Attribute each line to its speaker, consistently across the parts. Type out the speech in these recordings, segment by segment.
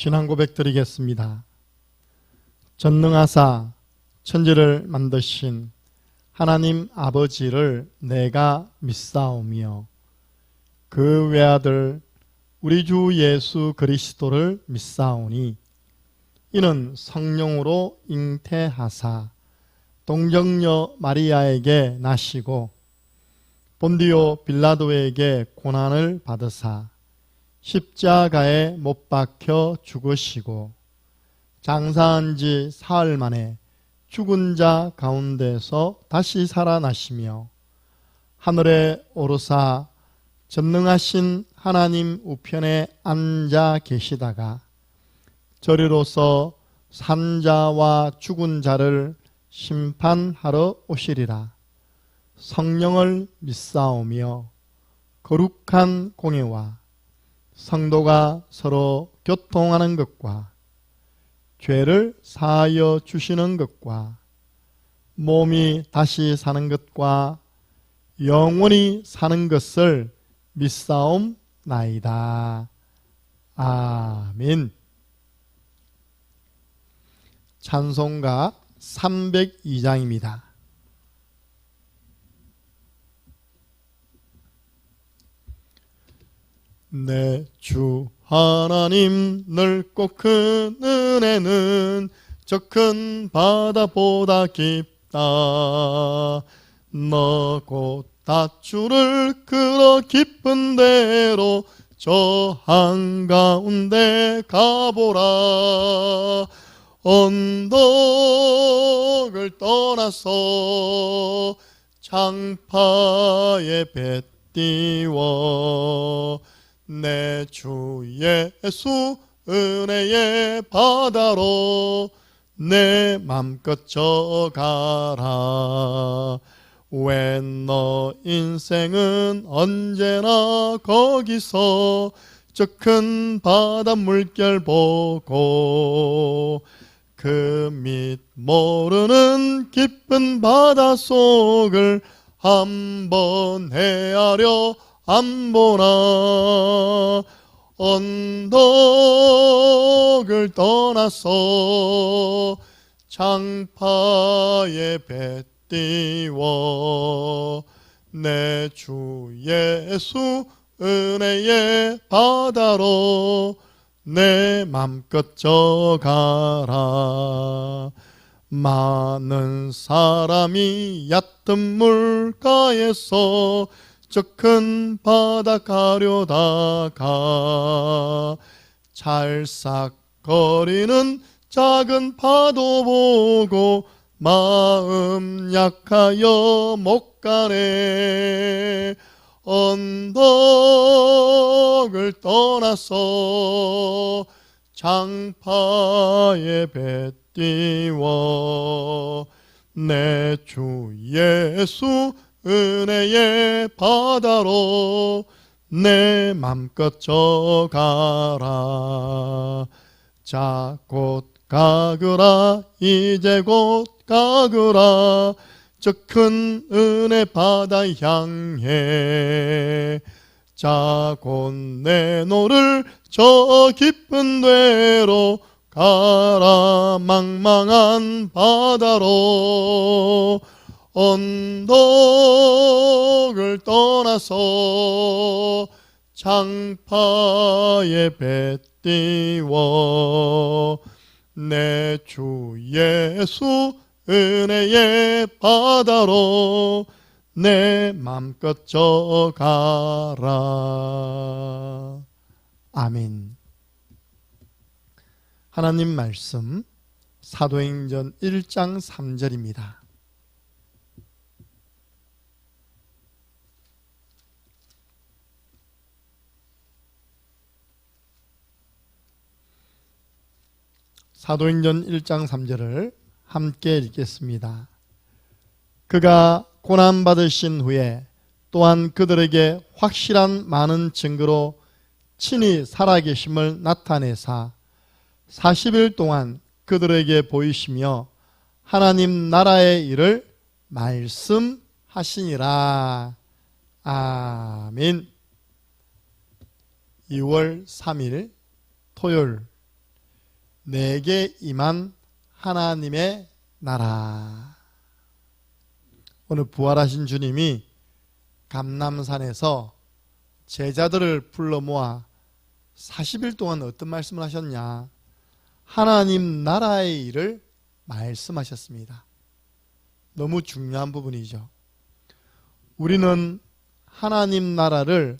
Speaker 1: 신앙 고백 드리겠습니다. 전능하사 천지를 만드신 하나님 아버지를 내가 믿사오며 그 외아들 우리 주 예수 그리스도를 믿사오니 이는 성령으로 잉태하사 동정녀 마리아에게 나시고 본디오 빌라도에게 고난을 받으사 십자가에 못 박혀 죽으시고 장사한 지 사흘 만에 죽은 자 가운데서 다시 살아나시며 하늘에 오르사 전능하신 하나님 우편에 앉아 계시다가 저리로서 산자와 죽은 자를 심판하러 오시리라. 성령을 믿사오며 거룩한 공예와 성도가 서로 교통하는 것과 죄를 사하여 주시는 것과 몸이 다시 사는 것과 영원히 사는 것을 믿사옵나이다. 아멘. 찬송가 302장입니다. 내 주 하나님 넓고 큰 은혜는 저 큰 바다보다 깊다. 너 곧 닷줄을 끌어 깊은 데로 저 한가운데 가보라. 언덕을 떠나서 창파에 배 띄워 내 주 예수 은혜의 바다로 내 맘껏 져가라. 왜 너 인생은 언제나 거기서 저 큰 바다 물결 보고 그 밑 모르는 깊은 바다 속을 한번 헤아려 안 보나. 언덕을 떠나서 창파에 배 띄워 내 주 예수 은혜의 바다로 내 맘껏 져가라. 많은 사람이 얕은 물가에서 저 큰 바다 가려다가 찰싹거리는 작은 파도 보고 마음 약하여 못 가네. 언덕을 떠나서 창파에 배 띄워 내 주 예수 은혜의 바다로 내 맘껏 져가라. 자 곧 가거라. 이제 곧 가거라. 저 큰 은혜 바다 향해. 자 곧 내 노를 저 깊은 데로 가라. 망망한 바다로 언덕을 떠나서 창파에 배 띄워 내 주 예수 은혜의 바다로 내 맘껏 져가라. 아멘. 하나님 말씀 사도행전 1장 3절입니다. 사도행전 1장 3절을 함께 읽겠습니다. 그가 고난받으신 후에 또한 그들에게 확실한 많은 증거로 친히 살아계심을 나타내사 40일 동안 그들에게 보이시며 하나님 나라의 일을 말씀하시니라. 아멘. 2월 3일 토요일 내게 임한 하나님의 나라. 오늘 부활하신 주님이 감람산에서 제자들을 불러 모아 40일 동안 어떤 말씀을 하셨냐? 하나님 나라의 일을 말씀하셨습니다. 너무 중요한 부분이죠. 우리는 하나님 나라를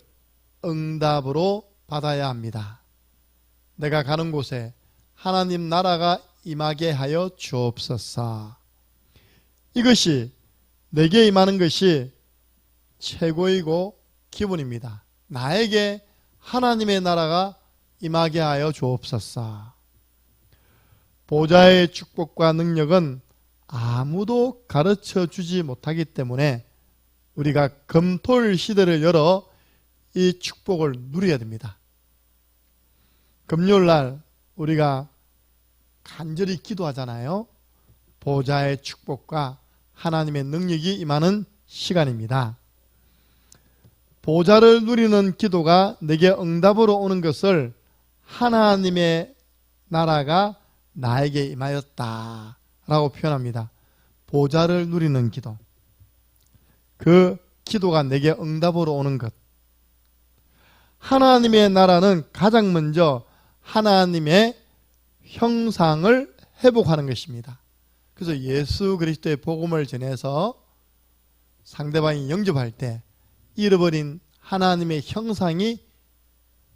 Speaker 1: 응답으로 받아야 합니다. 내가 가는 곳에 하나님 나라가 임하게 하여 주옵소서. 이것이 내게 임하는 것이 최고이고 기본입니다. 나에게 하나님의 나라가 임하게 하여 주옵소서. 보좌의 축복과 능력은 아무도 가르쳐 주지 못하기 때문에 우리가 금토일 시대를 열어 이 축복을 누려야 됩니다. 금요일날 우리가 간절히 기도하잖아요. 보좌의 축복과 하나님의 능력이 임하는 시간입니다. 보좌를 누리는 기도가 내게 응답으로 오는 것을 하나님의 나라가 나에게 임하였다 라고 표현합니다. 보좌를 누리는 기도, 그 기도가 내게 응답으로 오는 것. 하나님의 나라는 가장 먼저 하나님의 형상을 회복하는 것입니다. 그래서 예수 그리스도의 복음을 전해서 상대방이 영접할 때 잃어버린 하나님의 형상이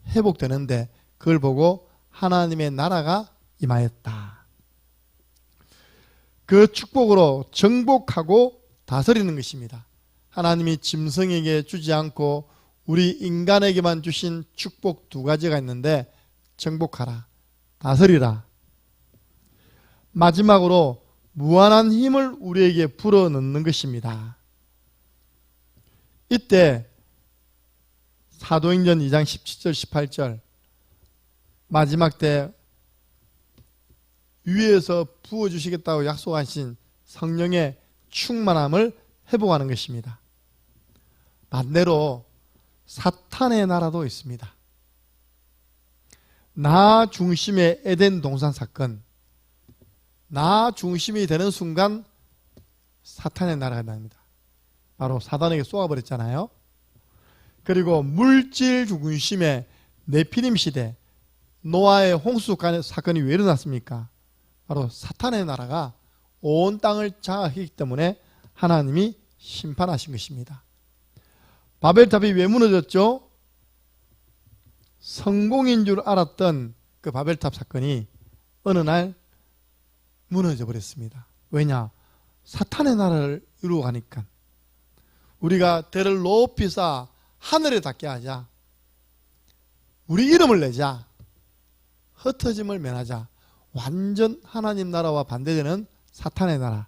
Speaker 1: 회복되는데 그걸 보고 하나님의 나라가 임하였다. 그 축복으로 정복하고 다스리는 것입니다. 하나님이 짐승에게 주지 않고 우리 인간에게만 주신 축복 두 가지가 있는데 정복하라, 다스리라. 마지막으로 무한한 힘을 우리에게 불어넣는 것입니다. 이때 사도행전 2장 17절 18절 마지막 때 위에서 부어주시겠다고 약속하신 성령의 충만함을 회복하는 것입니다. 반대로 사탄의 나라도 있습니다. 나 중심의 에덴 동산 사건, 나 중심이 되는 순간 사탄의 나라가 납니다. 바로 사단에게 쏘아버렸잖아요. 그리고 물질 중심의 네피림 시대, 노아의 홍수 사건이 왜 일어났습니까? 바로 사탄의 나라가 온 땅을 장악했기 때문에 하나님이 심판하신 것입니다. 바벨탑이 왜 무너졌죠? 성공인 줄 알았던 그 바벨탑 사건이 어느 날 무너져 버렸습니다. 왜냐? 사탄의 나라를 이루어가니까. 우리가 대를 높이 쌓아 하늘에 닿게 하자, 우리 이름을 내자, 흩어짐을 면하자. 완전 하나님 나라와 반대되는 사탄의 나라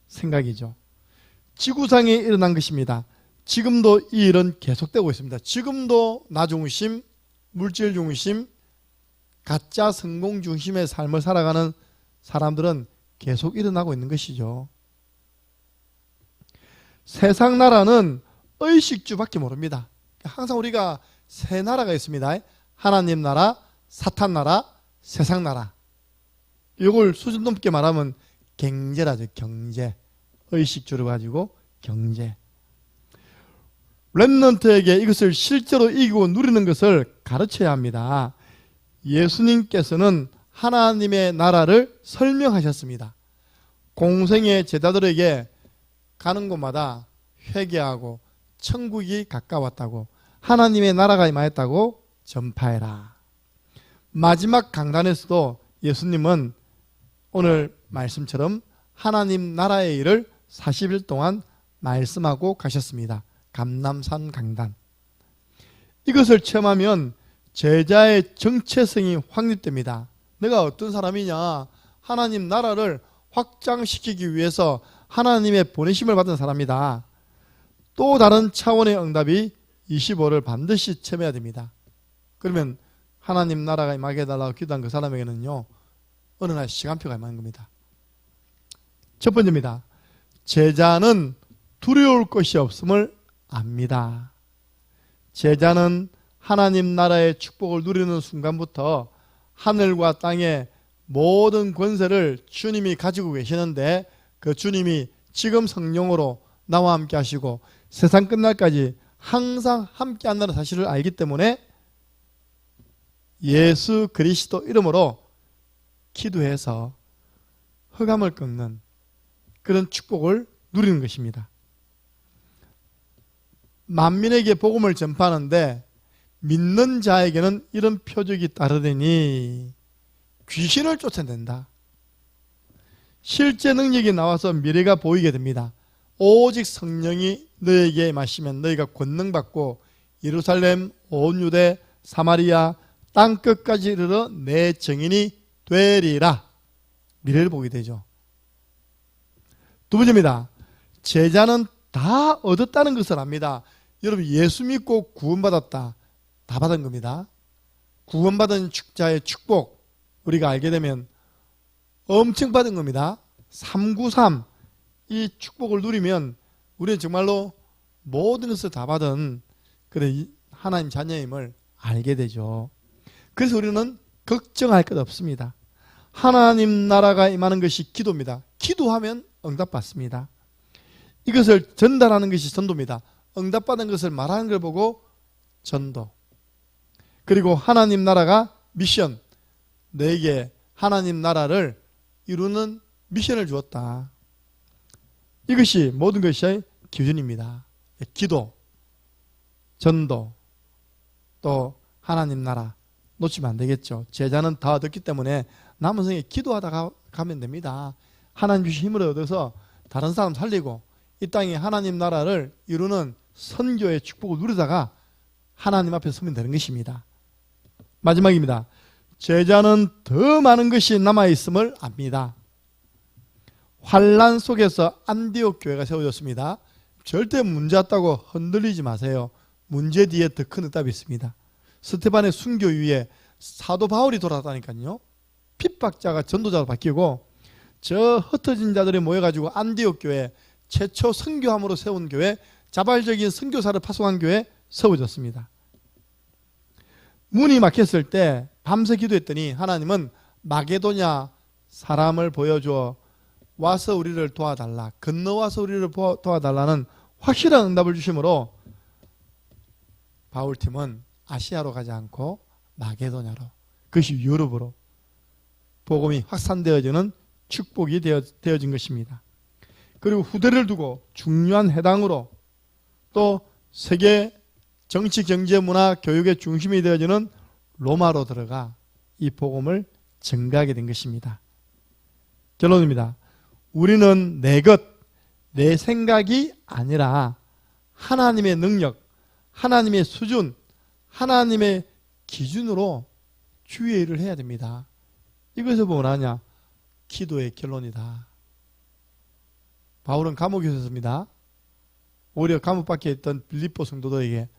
Speaker 1: 생각이죠. 지구상에 일어난 것입니다. 지금도 이 일은 계속되고 있습니다. 지금도 나 중심, 물질 중심, 가짜 성공 중심의 삶을 살아가는 사람들은 계속 일어나고 있는 것이죠. 세상 나라는 의식주밖에 모릅니다. 항상 우리가 세 나라가 있습니다. 하나님 나라, 사탄 나라, 세상 나라. 이걸 수준 높게 말하면 경제라죠. 경제. 의식주를 가지고 경제. 렘넌트에게 이것을 실제로 이기고 누리는 것을 가르쳐야 합니다. 예수님께서는 하나님의 나라를 설명하셨습니다. 공생의 제자들에게 가는 곳마다 회개하고 천국이 가까웠다고, 하나님의 나라가 임하였다고 전파해라. 마지막 강단에서도 예수님은 오늘 말씀처럼 하나님 나라의 일을 40일 동안 말씀하고 가셨습니다. 감람산 강단. 이것을 체험하면 제자의 정체성이 확립됩니다. 내가 어떤 사람이냐? 하나님 나라를 확장시키기 위해서 하나님의 보내심을 받은 사람이다. 또 다른 차원의 응답이 25를 반드시 체험해야 됩니다. 그러면 하나님 나라가 임하게 해달라고 기도한 그 사람에게는요, 어느 날 시간표가 임하는 겁니다. 첫 번째입니다. 제자는 두려울 것이 없음을 압니다. 제자는 하나님 나라의 축복을 누리는 순간부터 하늘과 땅의 모든 권세를 주님이 가지고 계시는데 그 주님이 지금 성령으로 나와 함께 하시고 세상 끝날까지 항상 함께 한다는 사실을 알기 때문에 예수 그리스도 이름으로 기도해서 흑암을 꺾는 그런 축복을 누리는 것입니다. 만민에게 복음을 전파하는데 믿는 자에게는 이런 표적이 따르더니 귀신을 쫓아낸다. 실제 능력이 나와서 미래가 보이게 됩니다. 오직 성령이 너에게 임하시면 너희가 권능받고 예루살렘, 온 유대, 사마리아, 땅끝까지 이르러 내 증인이 되리라. 미래를 보게 되죠. 두 번째입니다. 제자는 다 얻었다는 것을 압니다. 여러분, 예수 믿고 구원받았다. 다 받은 겁니다. 구원받은 자의 축복 우리가 알게 되면 엄청 받은 겁니다. 393 이 축복을 누리면 우리는 정말로 모든 것을 다 받은 그런 하나님 자녀임을 알게 되죠. 그래서 우리는 걱정할 것 없습니다. 하나님 나라가 임하는 것이 기도입니다. 기도하면 응답받습니다. 이것을 전달하는 것이 전도입니다. 응답받은 것을 말하는 걸 보고 전도. 그리고 하나님 나라가 미션, 너에게 하나님 나라를 이루는 미션을 주었다. 이것이 모든 것이 기준입니다. 기도, 전도, 또 하나님 나라 놓치면 안 되겠죠. 제자는 다 얻었기 때문에 남은 생에 기도하다가 가면 됩니다. 하나님 주신 힘을 얻어서 다른 사람 살리고 이 땅에 하나님 나라를 이루는 선교의 축복을 누리다가 하나님 앞에 서면 되는 것입니다. 마지막입니다. 제자는 더 많은 것이 남아있음을 압니다. 환난 속에서 안디옥 교회가 세워졌습니다. 절대 문제 없다고 흔들리지 마세요. 문제 뒤에 더 큰 응답이 있습니다. 스테반의 순교 이후에 사도 바울이 돌아다니까요. 핍박자가 전도자로 바뀌고 저 흩어진 자들이 모여가지고 안디옥 교회, 최초 선교함으로 세운 교회, 자발적인 선교사를 파송한 교회 세워졌습니다. 문이 막혔을 때 밤새 기도했더니 하나님은 마게도냐 사람을 보여주어 와서 우리를 도와달라, 건너와서 우리를 도와달라는 확실한 응답을 주심으로 바울팀은 아시아로 가지 않고 마게도냐로, 그것이 유럽으로 복음이 확산되어지는 축복이 되어진 것입니다. 그리고 후대를 두고 중요한 해당으로 또 세계 정치, 경제, 문화, 교육의 중심이 되어지는 로마로 들어가 이 복음을 전가하게 된 것입니다. 결론입니다. 우리는 내 것, 내 생각이 아니라 하나님의 능력, 하나님의 수준, 하나님의 기준으로 주의 일을 해야 됩니다. 이것을 뭐냐냐? 기도의 결론이다. 바울은 감옥에 있었습니다. 오히려 감옥 밖에 있던 빌립보 성도들에게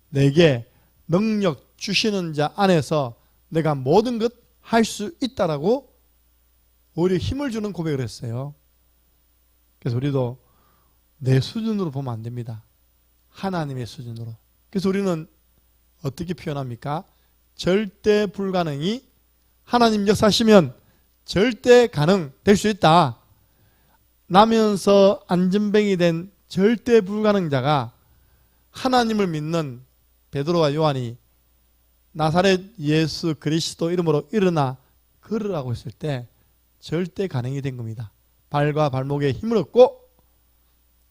Speaker 1: 내게 능력 주시는 자 안에서 내가 모든 것 할 수 있다라고 오히려 힘을 주는 고백을 했어요. 그래서 우리도 내 수준으로 보면 안 됩니다. 하나님의 수준으로. 그래서 우리는 어떻게 표현합니까? 절대 불가능이 하나님 역사하시면 절대 가능 될 수 있다. 나면서 안전뱅이 된 절대 불가능자가 하나님을 믿는 베드로와 요한이 나사렛 예수 그리스도 이름으로 일어나 걸으라고 했을 때 절대 가능이 된 겁니다. 발과 발목에 힘을 얻고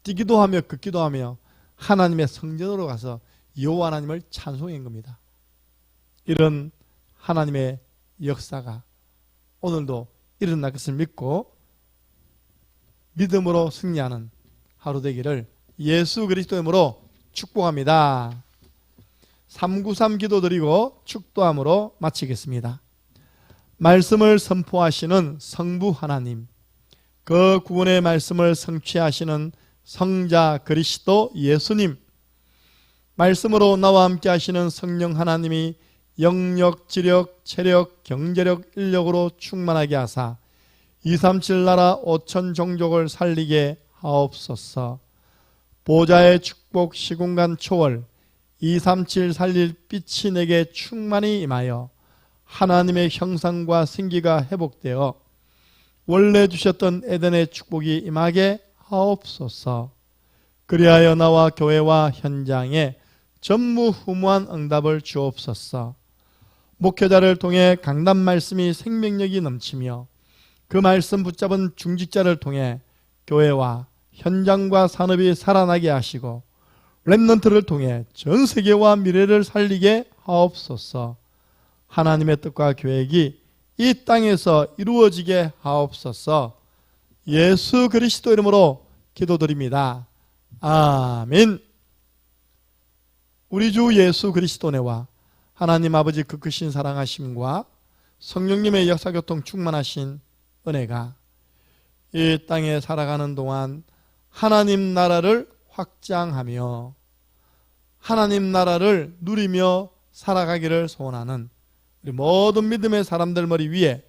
Speaker 1: 뛰기도 하며 걷기도 하며 하나님의 성전으로 가서 여호와 하나님을 찬송한 겁니다. 이런 하나님의 역사가 오늘도 일어날 것을 믿고 믿음으로 승리하는 하루 되기를 예수 그리스도 이름으로 축복합니다. 393 기도드리고 축도함으로 마치겠습니다. 말씀을 선포하시는 성부 하나님, 그 구원의 말씀을 성취하시는 성자 그리스도 예수님, 말씀으로 나와 함께 하시는 성령 하나님이 영력, 지력, 체력, 경제력, 인력으로 충만하게 하사 237 나라 5천 종족을 살리게 하옵소서. 보좌의 축복 시공간 초월 237 살릴 빛이 내게 충만히 임하여 하나님의 형상과 생기가 회복되어 원래 주셨던 에덴의 축복이 임하게 하옵소서. 그리하여 나와 교회와 현장에 전무후무한 응답을 주옵소서. 목회자를 통해 강단 말씀이 생명력이 넘치며 그 말씀 붙잡은 중직자를 통해 교회와 현장과 산업이 살아나게 하시고 렘넌트를 통해 전 세계와 미래를 살리게 하옵소서. 하나님의 뜻과 계획이 이 땅에서 이루어지게 하옵소서. 예수 그리스도 이름으로 기도드립니다. 아멘. 우리 주 예수 그리스도네와 하나님 아버지 그 크신 사랑하심과 성령님의 역사교통 충만하신 은혜가 이 땅에 살아가는 동안 하나님 나라를 확장하며 하나님 나라를 누리며 살아가기를 소원하는 우리 모든 믿음의 사람들 머리 위에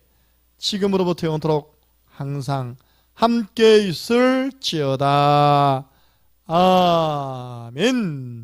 Speaker 1: 지금으로부터 영원토록 항상 함께 있을지어다. 아멘.